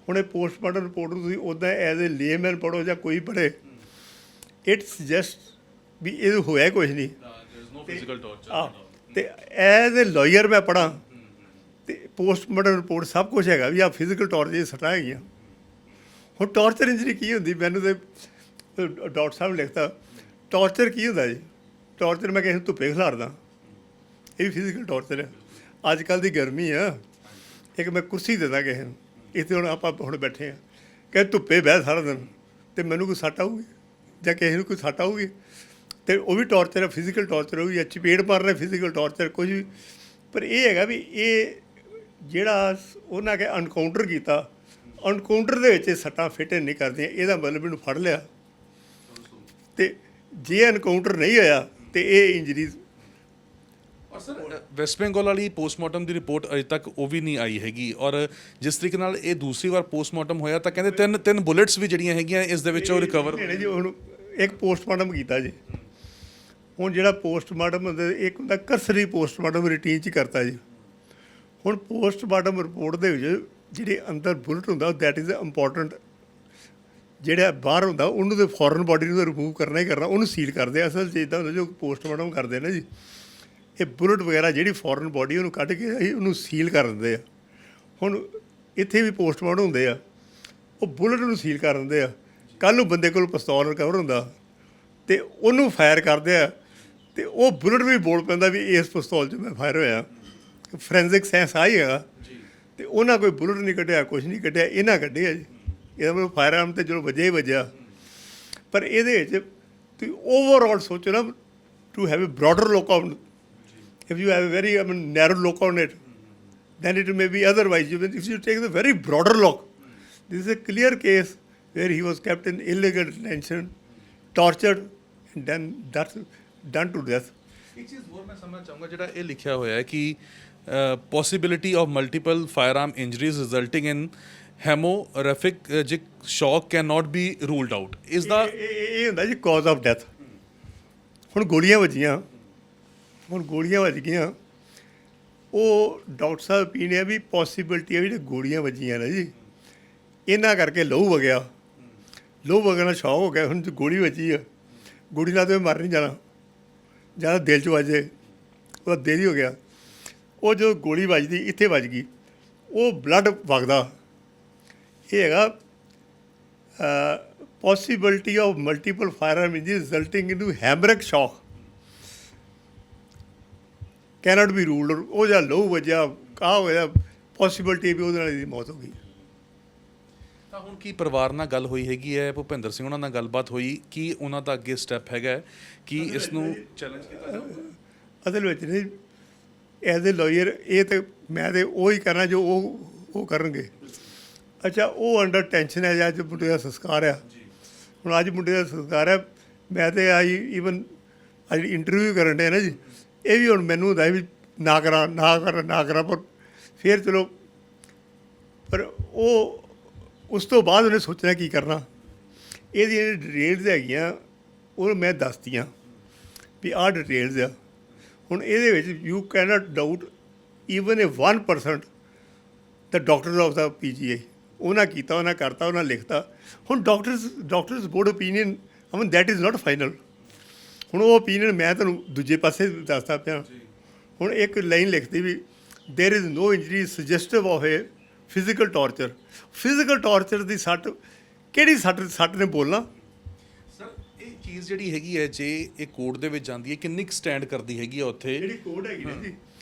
Speaker 2: ਹੁਣ ਇਹ ਪੋਸਟਮਾਰਟਮ ਰਿਪੋਰਟ ਨੂੰ ਤੁਸੀਂ ਉੱਦਾਂ ਐਜ਼ ਏ ਲੇਮੈਨ ਪੜ੍ਹੋ ਜਾਂ ਕੋਈ ਪੜ੍ਹੇ, ਇਟ ਸੁਜੈਸਟ ਵੀ ਇਹ ਹੋਇਆ ਕੁਛ ਨਹੀਂ। ਅਤੇ ਐਜ਼ ਏ ਲਾਇਰ ਮੈਂ ਪੜ੍ਹਾਂ ਅਤੇ ਪੋਸਟਮਾਰਟਮ ਰਿਪੋਰਟ ਸਭ ਕੁਛ ਹੈਗਾ ਵੀ ਆਹ ਫਿਜ਼ੀਕਲ ਟਾਰਚਰ ਦੀ ਸੱਟਾਂ ਹੈਗੀਆਂ। ਹੁਣ ਟਾਰਚਰ ਇੰਜਰੀ ਕੀ ਹੁੰਦੀ? ਮੈਨੂੰ ਤਾਂ ਡਾਕਟਰ ਸਾਹਿਬ ਨੇ ਲਿਖਤਾ ਟਾਰਚਰ ਕੀ ਹੁੰਦਾ ਜੀ? ਟਾਰਚਰ ਮੈਂ ਕਿਸੇ ਨੂੰ ਧੁੱਪੇ ਖਿਲਾਰਦਾ, ਇਹ ਵੀ ਫਿਜ਼ੀਕਲ ਟਾਰਚਰ ਹੈ। ਅੱਜ ਕੱਲ੍ਹ ਦੀ ਗਰਮੀ ਆ, ਇੱਕ ਮੈਂ ਕੁਰਸੀ ਦਿੰਦਾ ਕਿਸੇ ਨੂੰ, ਇੱਥੇ ਹੁਣ ਆਪਾਂ ਹੁਣ ਬੈਠੇ ਹਾਂ, ਕਿ ਧੁੱਪੇ ਬਹਿ ਸਾਰਾ ਦਿਨ, ਅਤੇ ਮੈਨੂੰ ਕੋਈ ਸੱਟ ਆਊਗੀ ਜਾਂ ਕਿਸੇ ਨੂੰ ਕੋਈ ਸੱਟ ਆਊਗੀ, ਅਤੇ ਉਹ ਵੀ ਟਾਰਚਰ ਹੈ, ਫਿਜ਼ੀਕਲ ਟਾਰਚਰ ਹੋਊਗੀ। ਜਾਂ ਚਪੇੜ ਮਾਰ ਰਿਹਾ, ਫਿਜ਼ੀਕਲ ਟਾਰਚਰ ਕੁਝ ਵੀ। ਪਰ ਇਹ ਹੈਗਾ ਵੀ ਇਹ ਜਿਹੜਾ ਉਹਨਾਂ ਕੇ ਅਨਕਾਊਂਟਰ ਕੀਤਾ, ਅਨਕਾਊਂਟਰ ਦੇ ਵਿੱਚ ਇਹ ਸੱਟਾਂ ਫਿੱਟ ਨਹੀਂ ਕਰਦੀਆਂ। ਇਹਦਾ ਮਤਲਬ ਇਹਨੂੰ ਫੜ ਲਿਆ, ਅਤੇ ਜੇ ਅਨਕਾਊਂਟਰ ਨਹੀਂ ਹੋਇਆ ਅਤੇ ਇਹ ਇੰਜਰੀਜ਼।
Speaker 1: ਔਰ ਸਰ ਵੈਸਟ ਬੰਗਾਲ ਵਾਲੀ ਪੋਸਟਮਾਰਟਮ ਦੀ ਰਿਪੋਰਟ ਅਜੇ ਤੱਕ ਉਹ ਵੀ ਨਹੀਂ ਆਈ ਹੈਗੀ। ਔਰ ਜਿਸ ਤਰੀਕੇ ਨਾਲ ਇਹ ਦੂਸਰੀ ਵਾਰ ਪੋਸਟਮਾਰਟਮ ਹੋਇਆ ਤਾਂ ਕਹਿੰਦੇ ਤਿੰਨ ਬੁਲੇਟਸ ਵੀ ਜਿਹੜੀਆਂ ਹੈਗੀਆਂ ਇਸ ਦੇ ਵਿੱਚ ਉਹ ਰਿਕਵਰ
Speaker 2: ਜੀ। ਹੁਣ ਇੱਕ ਪੋਸਟਮਾਰਟਮ ਕੀਤਾ ਜੀ। ਹੁਣ ਜਿਹੜਾ ਪੋਸਟਮਾਰਟਮ ਹੁੰਦਾ, ਇੱਕ ਹੁੰਦਾ ਕਰਸਰੀ ਪੋਸਟਮਾਰਟਮ ਰੂਟੀਨ 'ਚ ਕਰਤਾ ਜੀ। ਹੁਣ ਪੋਸਟਮਾਰਟਮ ਰਿਪੋਰਟ ਦੇ ਵਿੱਚ ਜਿਹੜੇ ਅੰਦਰ ਬੁਲਟ ਹੁੰਦਾ, ਦੈਟ ਇਜ਼ ਇੰਪੋਰਟੈਂਟ। ਜਿਹੜਾ ਬਾਹਰ ਹੁੰਦਾ ਉਹਨੂੰ ਤਾਂ ਫੋਰਨ ਬਾਡੀ ਨੂੰ ਤਾਂ ਰਿਮੂਵ ਕਰਨਾ ਹੀ ਕਰਨਾ, ਉਹਨੂੰ ਸੀਲ ਕਰਦੇ ਆ। ਅਸਲ 'ਚ ਇੱਦਾਂ ਹੁੰਦਾ ਜੋ ਪੋਸਟਮਾਰਟਮ ਕਰਦੇ ਨੇ ਜੀ, ਇਹ ਬੁਲਟ ਵਗੈਰਾ ਜਿਹੜੀ ਫੋਰਨ ਬੋਡੀ ਉਹਨੂੰ ਕੱਢ ਕੇ ਅਸੀਂ ਉਹਨੂੰ ਸੀਲ ਕਰ ਦਿੰਦੇ ਆ। ਹੁਣ ਇੱਥੇ ਵੀ ਪੋਸਟਮਾਰਟਮ ਹੁੰਦੇ ਆ, ਉਹ ਬੁਲਟ ਨੂੰ ਸੀਲ ਕਰ ਦਿੰਦੇ ਆ। ਕੱਲ੍ਹ ਨੂੰ ਬੰਦੇ ਕੋਲ ਪਿਸਤੌਲ ਰਿਕਵਰ ਹੁੰਦਾ ਤੇ ਉਹਨੂੰ ਫਾਇਰ ਕਰਦੇ ਆ ਤੇ ਉਹ ਬੁਲਟ ਵੀ ਬੋਲ ਪੈਂਦਾ ਵੀ ਇਸ ਪਿਸਤੌਲ 'ਚ ਮੈਂ ਫਾਇਰ ਹੋਇਆ। ਫੋਰੈਂਸਿਕ ਸਾਇੰਸ ਆ ਹੀ ਹੈਗਾ। ਤੇ ਉਹਨਾਂ ਕੋਈ ਬੁਲਟ ਨਹੀਂ ਕੱਢਿਆ, ਕੁਛ ਨਹੀਂ ਕੱਢਿਆ, ਇਹਨਾਂ ਕੱਢਿਆ ਜੀ। ਇਹਦਾ ਮਤਲਬ ਫਾਇਰ ਆਰਮ ਤੇ ਚਲੋ ਵੱਜਿਆ ਹੀ ਵੱਜਿਆ, ਪਰ ਇਹਦੇ ਵਿੱਚ ਤੁਸੀਂ ਓਵਰਆਲ ਸੋਚੋ ਨਾ, to have a broader look on, if you have a very narrow look on it, then it may be otherwise. If you take the very broader look, this is a clear case where he was kept in illegal detention, tortured, and then that's done to death.
Speaker 1: ਇੱਕ ਚੀਜ਼ ਹੋਰ ਮੈਂ ਸਮਝਣਾ ਚਾਹੂੰਗਾ, ਜਿਹੜਾ ਇਹ ਲਿਖਿਆ ਹੋਇਆ ਹੈ ਕਿ possibility of multiple firearm injuries resulting in hemorrhagic shock cannot be ruled out. ਇਸ ਦਾ
Speaker 2: ਇਹ ਹੁੰਦਾ ਜੀ cause of death. ਹੁਣ ਗੋਲੀਆਂ ਵੱਜੀਆਂ, ਹੁਣ ਗੋਲੀਆਂ ਵੱਜ ਗਈਆਂ, ਉਹ ਡਾਕਟਰ ਸਾਹਿਬ ਪੀਣੇ ਆ ਵੀ ਪੋਸੀਬਿਲਿਟੀ ਹੈ ਵੀ ਜਿਹੜੇ ਗੋਲੀਆਂ ਵੱਜੀਆਂ ਨਾ ਜੀ, ਇਹਨਾਂ ਕਰਕੇ ਲਹੂ ਵਗਿਆ, ਲਹੂ ਵਗਣਾ ਸ਼ੌਕ ਹੋ ਗਿਆ। ਹੁਣ ਜੇ ਗੋਲੀ ਵੱਜੀ ਆ, ਗੋਲੀ ਨਾਲ ਤਾਂ ਮਰ ਨਹੀਂ ਜਾਣਾ, ਜ਼ਿਆਦਾ ਦਿਲ 'ਚ ਵੱਜੇ, ਉਹਦਾ ਦਿਲ ਹੀ ਹੋ ਗਿਆ। ਉਹ ਜਦੋਂ ਗੋਲੀ ਵੱਜਦੀ ਇੱਥੇ ਵੱਜ ਗਈ, ਉਹ ਬਲੱਡ ਵਗਦਾ। ਇਹ ਹੈਗਾ possibility of multiple firearm injuries resulting into hemorrhagic shock cannot be ruled out. ਉਹ ਜਾਂ ਲਹੂ ਵੱਜਿਆ, ਕਾਹ ਹੋਇਆ, ਪੋਸੀਬਿਲਿਟੀ ਵੀ ਉਹਦੇ ਨਾਲ ਇਹਦੀ ਮੌਤ ਹੋ ਗਈ।
Speaker 1: ਤਾਂ ਹੁਣ ਕੀ ਪਰਿਵਾਰ ਨਾਲ ਗੱਲ ਹੋਈ ਹੈਗੀ ਹੈ, ਭੁਪਿੰਦਰ ਸਿੰਘ ਉਹਨਾਂ ਨਾਲ ਗੱਲਬਾਤ ਹੋਈ ਕਿ ਉਹਨਾਂ ਦਾ ਅੱਗੇ ਸਟੈਪ ਹੈਗਾ ਕਿ ਇਸ ਨੂੰ ਚੈਲੰਜ ਕੀਤਾ ਜਾਊਗਾ?
Speaker 2: ਅਸਲ ਵਿੱਚ ਨਹੀਂ, ਐਜ਼ ਏ ਲਾਇਰ ਇਹ ਤਾਂ ਮੈਂ ਤਾਂ ਉਹ ਹੀ ਕਰਨਾ ਜੋ ਉਹ ਕਰਨਗੇ। ਅੱਛਾ, ਉਹ ਅੰਡਰ ਟੈਨਸ਼ਨ ਹੈ। ਅੱਜ ਮੁੰਡੇ ਦਾ ਸੰਸਕਾਰ ਆ, ਹੁਣ ਅੱਜ ਮੁੰਡੇ ਦਾ ਸੰਸਕਾਰ ਹੈ। ਮੈਂ ਤਾਂ ਈਵਨ ਅੱਜ ਇੰਟਰਵਿਊ ਕਰਨ ਡਿਆ ਨਾ ਜੀ, ਇਹ ਵੀ ਹੁਣ ਮੈਨੂੰ ਹੁੰਦਾ ਵੀ ਨਾ ਕਰਾਂ, ਪਰ ਫਿਰ ਚਲੋ, ਪਰ ਉਹ ਉਸ ਤੋਂ ਬਾਅਦ ਉਹਨੇ ਸੋਚਣਾ ਕੀ ਕਰਨਾ। ਇਹਦੀਆਂ ਡਿਟੇਲਸ ਹੈਗੀਆਂ, ਉਹ ਮੈਂ ਦੱਸਤੀਆਂ ਵੀ ਆਹ ਡਿਟੇਲਸ ਆ। ਹੁਣ ਇਹਦੇ ਵਿੱਚ you can't doubt even A 1% the doctor of the PGI, ਉਹਨਾਂ ਕੀਤਾ, ਉਹਨਾਂ ਕਰਤਾ, ਉਹਨਾਂ ਲਿਖਤਾ। ਹੁਣ doctors board opinion, Aman that is not final. ਹੁਣ ਉਹ ਓਪੀਨੀਅਨ ਮੈਂ ਤੁਹਾਨੂੰ ਦੂਜੇ ਪਾਸੇ ਦੱਸਦਾ ਪਿਆ। ਹੁਣ ਇੱਕ ਲਾਈਨ ਲਿਖਦੀ ਵੀ there is no injury suggestive of a physical torture. Physical torture ਦੀ ਸੱਟ, ਕਿਹੜੀ ਸੱਟ ਨੇ ਬੋਲਣਾ?
Speaker 1: ਸਰ, ਇਹ ਚੀਜ਼ ਜਿਹੜੀ ਹੈਗੀ ਹੈ, ਜੇ ਇਹ ਕੋਰਟ ਦੇ ਵਿੱਚ ਜਾਂਦੀ ਹੈ, ਕਿੰਨੀ ਕੁ ਸਟੈਂਡ ਕਰਦੀ ਹੈਗੀ ਆ ਉੱਥੇ?
Speaker 2: ਜਿਹੜੀ ਕੋਰਟ ਹੈਗੀ ਨਾ ਜੀ,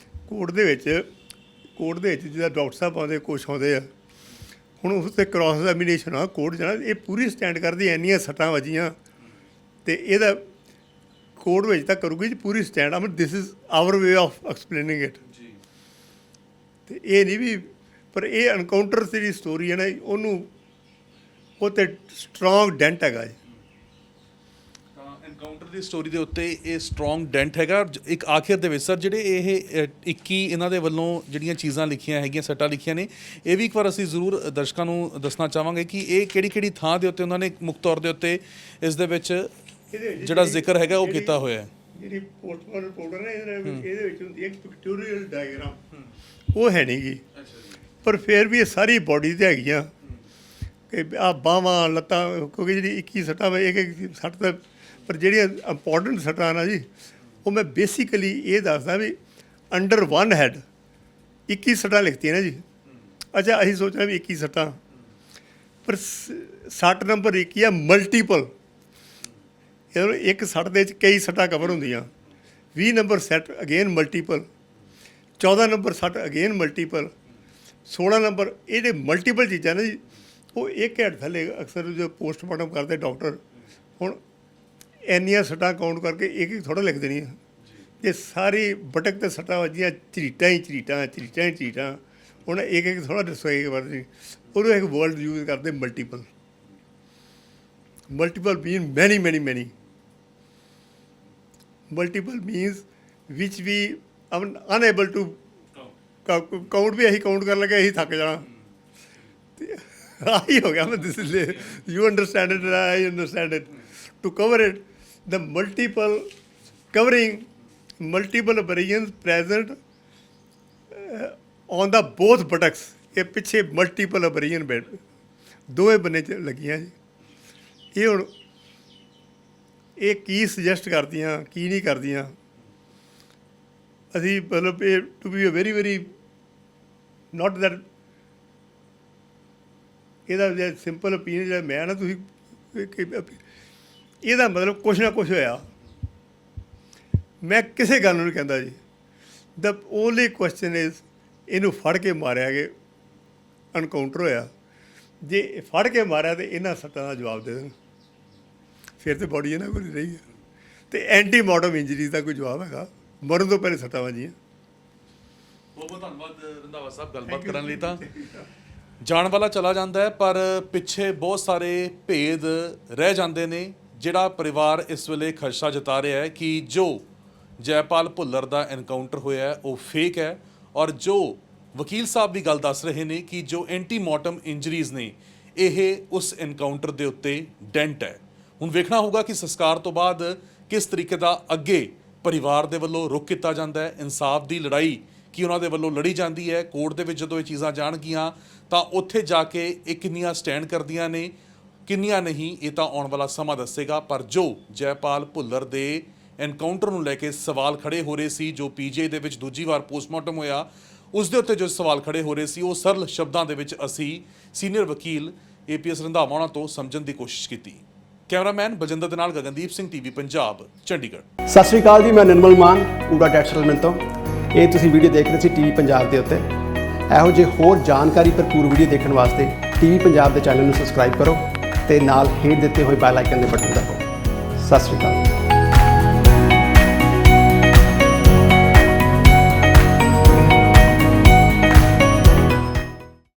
Speaker 2: ਕੋਰਟ ਦੇ ਵਿੱਚ ਜਿੱਦਾਂ ਡਾਕਟਰ ਸਾਹਿਬ ਆਉਂਦੇ, ਕੁਛ ਆਉਂਦੇ ਆ, ਹੁਣ ਉਸ 'ਤੇ ਕ੍ਰਾਸ ਐਗਜ਼ਾਮੀਨੇਸ਼ਨ ਆ ਕੋਰਟ ਜਾਣਾ, ਇਹ ਪੂਰੀ ਸਟੈਂਡ ਕਰਦੀ। ਇੰਨੀਆਂ ਸੱਟਾਂ ਵੱਜੀਆਂ ਅਤੇ ਇਹਦਾ ਕੋਰਟ ਵਿੱਚ ਤਾਂ ਕਰੂਗੀ ਜੀ ਪੂਰੀ stand. Um this is our way of explaining it. ਅਤੇ ਇਹ ਨਹੀਂ ਵੀ, ਪਰ ਇਹ ਐਨਕਾਊਂਟਰ ਦੀ ਸਟੋਰੀ ਹੈ ਨਾ, ਉਹਨੂੰ ਉਹ 'ਤੇ ਸਟਰੋਂਗ ਡੈਂਟ ਹੈਗਾ ਜੀ।
Speaker 1: ਤਾਂ ਐਨਕਾਊਂਟਰ ਦੀ ਸਟੋਰੀ ਦੇ ਉੱਤੇ ਇਹ ਸਟਰੋਂਗ ਡੈਂਟ ਹੈਗਾ। ਇੱਕ ਆਖਿਰ ਦੇ ਵਿੱਚ ਸਰ, ਜਿਹੜੇ ਇਹ 21 ਇਹਨਾਂ ਦੇ ਵੱਲੋਂ ਜਿਹੜੀਆਂ ਚੀਜ਼ਾਂ ਲਿਖੀਆਂ ਹੈਗੀਆਂ, ਸੱਟਾਂ ਲਿਖੀਆਂ ਨੇ, ਇਹ ਵੀ ਇੱਕ ਵਾਰ ਅਸੀਂ ਜ਼ਰੂਰ ਦਰਸ਼ਕਾਂ ਨੂੰ ਦੱਸਣਾ ਚਾਹਾਂਗੇ ਕਿ ਇਹ ਕਿਹੜੀ ਥਾਂ ਦੇ ਉੱਤੇ ਉਹਨਾਂ ਨੇ ਮੁੱਖ ਤੌਰ ਦੇ ਉੱਤੇ ਇਸ ਦੇ ਵਿੱਚ ਜਿਹੜਾ ਜ਼ਿਕਰ ਹੈਗਾ ਉਹ ਕੀਤਾ ਹੋਇਆ ਹੈ। ਜਿਹੜੀ
Speaker 2: ਪੋਸਟਮਾਰਟਮ ਰਿਪੋਰਟ ਹੈ ਨਾ, ਇਹਦੇ ਵਿੱਚ ਹੁੰਦੀ ਹੈ ਇੱਕ ਪਿਕਟੋਰੀਅਲ ਡਾਇਗਰਾਮ, ਉਹ ਹੈ ਨਹੀਂ ਗੀ, ਪਰ ਫਿਰ ਵੀ ਇਹ ਸਾਰੀ ਬੋਡੀ 'ਤੇ ਹੈਗੀਆਂ ਕਿ ਆਹ ਬਾਹਾਂ, ਲੱਤਾਂ, ਕਿਉਂਕਿ ਜਿਹੜੀ 21 ਸੱਟਾਂ ਵਾ, ਇੱਕ ਸੱਟ ਤਾਂ, ਪਰ ਜਿਹੜੀਆਂ ਇੰਪੋਰਟੈਂਟ ਸੱਟਾਂ ਨਾ ਜੀ, ਉਹ ਮੈਂ ਬੇਸਿਕਲੀ ਇਹ ਦੱਸਦਾ ਵੀ ਅੰਡਰ ਵਨ ਹੈਡ 21 ਸੱਟਾਂ ਲਿਖਤੀਆਂ ਨਾ ਜੀ। ਅੱਛਾ, ਅਸੀਂ ਸੋਚਣਾ ਵੀ 21 ਸੱਟਾਂ, ਪਰ ਸੱਟ ਨੰਬਰ 21 ਆ ਮਲਟੀਪਲ। ਇੱਕ ਸੱਟ ਦੇ ਵਿੱਚ ਕਈ ਸੱਟਾਂ ਕਵਰ ਹੁੰਦੀਆਂ। 20 number set again multiple, 14 number ਸੱਟ ਅਗੇਨ ਮਲਟੀਪਲ, 16 ਨੰਬਰ। ਇਹ ਜਿਹੜੇ ਮਲਟੀਪਲ ਚੀਜ਼ਾਂ ਨੇ ਜੀ, ਉਹ ਇੱਕ ਹੈਡ ਥੱਲੇ ਅਕਸਰ ਜੋ ਪੋਸਟਮਾਰਟਮ ਕਰਦੇ ਡਾਕਟਰ, ਹੁਣ ਇੰਨੀਆਂ ਸੱਟਾਂ ਕਾਊਂਟ ਕਰਕੇ ਇੱਕ ਥੋੜ੍ਹਾ ਲਿਖ ਦੇਣੀਆਂ। ਜੇ ਸਾਰੀ ਬਟਕ 'ਤੇ ਸੱਟਾਂ ਵੱਜੀਆਂ, ਝਰੀਟਾਂ, ਹੁਣ ਇੱਕ ਥੋੜ੍ਹਾ ਦੱਸੋਗੇ ਵਰਦੀ, ਉਹਨੂੰ ਇੱਕ ਵਰਡ ਯੂਜ਼ ਕਰਦੇ multiple mean many. Multiple means which we unable to count, we ਅਸੀਂ ਕਾਊਂਟ ਕਰਨ ਲੱਗੇ ਅਸੀਂ ਥੱਕ ਜਾਣਾ। ਅਤੇ ਆਹੀ ਹੋ ਗਿਆ। ਮੈਂ this you understand it, I understand it. To cover it, the multiple covering multiple abrasions present on the both buttocks। ਇਹ ਪਿੱਛੇ ਮਲਟੀਪਲ abrasion ਦੋਵੇਂ ਬੰਨੇ 'ਚ ਲੱਗੀਆਂ ਜੀ। ਇਹ ਹੁਣ ਇਹ ਕੀ ਸੁਜੈਸਟ ਕਰਦੀਆਂ, ਕੀ ਨਹੀਂ ਕਰਦੀਆਂ, ਅਸੀਂ ਮਤਲਬ ਇਹ to be a very not that ਇਹਦਾ ਜਿਹੜਾ ਸਿੰਪਲ ਓਪੀਨੀਅਨ ਜਿਹੜਾ ਮੈਂ ਨਾ ਤੁਸੀਂ ਇਹਦਾ ਮਤਲਬ ਕੁਛ ਨਾ ਕੁਛ ਹੋਇਆ। ਮੈਂ ਕਿਸੇ ਗੱਲ ਨੂੰ ਨਹੀਂ ਕਹਿੰਦਾ ਜੀ। ਦ ਓਨਲੀ ਕੁਐਸਚਨ ਇਜ਼ ਇਹਨੂੰ ਫੜ ਕੇ ਮਾਰਿਆ ਕਿ ਐਨਕਾਊਂਟਰ ਹੋਇਆ। ਜੇ ਫੜ ਕੇ ਮਾਰਿਆ ਤਾਂ ਇਹਨਾਂ ਸੱਟਾਂ ਦਾ ਜਵਾਬ ਦੇ ਦੇਣ, ਫਿਰ ਤਾਂ ਬੋਡੀ ਇਹਨਾਂ ਕੋਲ ਨਹੀਂ ਰਹੀ ਹੈ। ਅਤੇ ਐਂਟੀ ਮਾਰਟਮ ਇੰਜਰੀਜ਼ ਦਾ ਕੋਈ ਜਵਾਬ ਹੈਗਾ? ਮਰਨ ਤੋਂ ਪਹਿਲੇ ਸੱਟਾਂ ਵੱਜੀਆਂ।
Speaker 1: ਬਹੁਤ ਬਹੁਤ ਧੰਨਵਾਦ ਰੰਧਾਵਾ ਸਾਹਿਬ ਗੱਲਬਾਤ ਕਰਨ ਲਈ। ਤਾਂ ਜਾਣ ਵਾਲਾ ਚਲਾ ਜਾਂਦਾ ਹੈ, ਪਰ ਪਿੱਛੇ ਬਹੁਤ ਸਾਰੇ ਭੇਦ ਰਹਿ ਜਾਂਦੇ ਨੇ। ਜਿਹੜਾ ਪਰਿਵਾਰ ਇਸ ਵੇਲੇ ਖਦਸ਼ਾ ਜਤਾ ਰਿਹਾ ਹੈ ਕਿ ਜੋ ਜੈਪਾਲ ਭੁੱਲਰ ਦਾ ਐਨਕਾਊਂਟਰ ਹੋਇਆ ਹੈ ਉਹ ਫੇਕ ਹੈ, ਔਰ ਜੋ ਵਕੀਲ ਸਾਹਿਬ ਵੀ ਗੱਲ ਦੱਸ ਰਹੇ ਨੇ ਕਿ ਜੋ ਐਂਟੀ ਮਾਰਟਮ ਇੰਜਰੀਜ਼ ਨੇ ਇਹ ਉਸ ਐਨਕਾਊਂਟਰ ਦੇ ਉੱਤੇ ਡੈਂਟ ਹੈ। ਹੁਣ ਵੇਖਣਾ ਹੋਊਗਾ ਕਿ ਸੰਸਕਾਰ ਤੋਂ ਬਾਅਦ ਕਿਸ ਤਰੀਕੇ ਦਾ ਅੱਗੇ ਪਰਿਵਾਰ ਦੇ ਵੱਲੋਂ ਰੁਖ ਕੀਤਾ ਜਾਂਦਾ ਹੈ। ਇਨਸਾਫ ਦੀ ਲੜਾਈ ਕੀ ਉਹਨਾਂ ਦੇ ਵੱਲੋਂ ਲੜੀ ਜਾਂਦੀ ਹੈ? ਕੋਰਟ ਦੇ ਵਿੱਚ ਜਦੋਂ ਇਹ ਚੀਜ਼ਾਂ ਜਾਣਗੀਆਂ ਤਾਂ ਉੱਥੇ ਜਾ ਕੇ ਇਹ ਕਿੰਨੀਆਂ ਸਟੈਂਡ ਕਰਦੀਆਂ ਨੇ, ਕਿੰਨੀਆਂ ਨਹੀਂ, ਇਹ ਤਾਂ ਆਉਣ ਵਾਲਾ ਸਮਾਂ ਦੱਸੇਗਾ। ਪਰ ਜੋ ਜੈਪਾਲ ਭੁੱਲਰ ਦੇ ਐਨਕਾਊਂਟਰ ਨੂੰ ਲੈ ਕੇ ਸਵਾਲ ਖੜੇ ਹੋ ਰਹੇ ਸੀ, ਜੋ ਪੀਜੀਆਈ ਦੇ ਵਿੱਚ ਦੂਜੀ ਵਾਰ ਪੋਸਟਮਾਰਟਮ ਹੋਇਆ, ਉਸ ਦੇ ਉੱਤੇ ਜੋ ਸਵਾਲ ਖੜੇ ਹੋ ਰਹੇ ਸੀ, ਉਹ ਸਰਲ ਸ਼ਬਦਾਂ ਦੇ ਵਿੱਚ ਅਸੀਂ ਸੀਨੀਅਰ ਵਕੀਲ APS ਰੰਧਾਵਾ ਉਹਨਾਂ ਤੋਂ ਸਮਝਣ ਦੀ ਕੋਸ਼ਿਸ਼ ਕੀਤੀ। ਕੈਮਰਾਮੈਨ ਬਲਜਿੰਦਰ ਦੇ ਨਾਲ ਗਗਨਦੀਪ ਸਿੰਘ, TV ਪੰਜਾਬ, ਚੰਡੀਗੜ੍ਹ।
Speaker 3: ਸਤਿ ਸ਼੍ਰੀ ਅਕਾਲ ਜੀ, ਮੈਂ ਨਿਰਮਲ ਮਾਨ ਊੜਾ ਟੈਕਸ ਸੈਟਲਮੈਂਟ ਤੋਂ। ਇਹ ਤੁਸੀਂ ਵੀਡੀਓ ਦੇਖ ਰਹੇ ਸੀ TV ਪੰਜਾਬ ਦੇ ਉੱਤੇ। ਇਹੋ ਜਿਹੇ ਹੋਰ ਜਾਣਕਾਰੀ ਭਰਪੂਰ ਵੀਡੀਓ ਦੇਖਣ ਵਾਸਤੇ TV ਪੰਜਾਬ ਦੇ ਚੈਨਲ ਨੂੰ ਸਬਸਕ੍ਰਾਈਬ ਕਰੋ ਤੇ ਨਾਲ ਹੇਠ ਦਿੱਤੇ ਹੋਏ ਬੈਲ ਆਈਕਨ ਦੇ ਬਟਨ ਦਬਾਓ। ਸਤਿ ਸ਼੍ਰੀ ਅਕਾਲ।